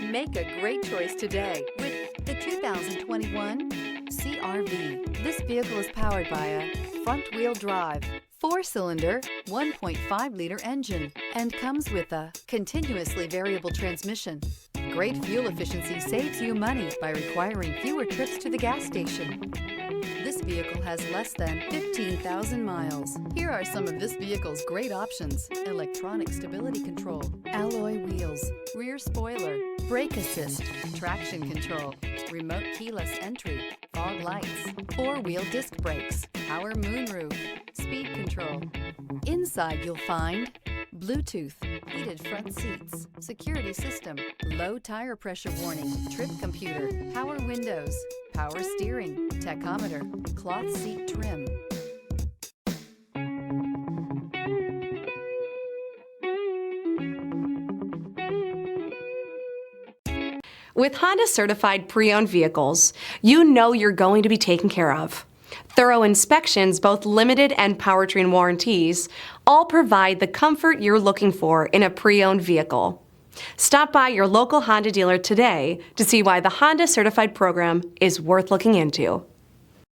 Make a great choice today with the 2021 CR-V. This vehicle is powered by a front-wheel drive, 4-cylinder, 1.5-liter engine, and comes with a continuously variable transmission. Great fuel efficiency saves you money by requiring fewer trips to the gas station. This vehicle has less than 15,000 miles. Here are some of this vehicle's great options: electronic stability control, alloy wheels, rear spoiler, brake assist, traction control, remote keyless entry, fog lights, 4-wheel disc brakes, power moonroof, speed control. Inside you'll find Bluetooth, heated front seats, security system, low tire pressure warning, trip computer, power windows, power steering, tachometer, cloth seat trim. With Honda certified pre-owned vehicles, you know you're going to be taken care of. Thorough inspections, both limited and powertrain warranties, all provide the comfort you're looking for in a pre-owned vehicle. Stop by your local Honda dealer today to see why the Honda Certified program is worth looking into.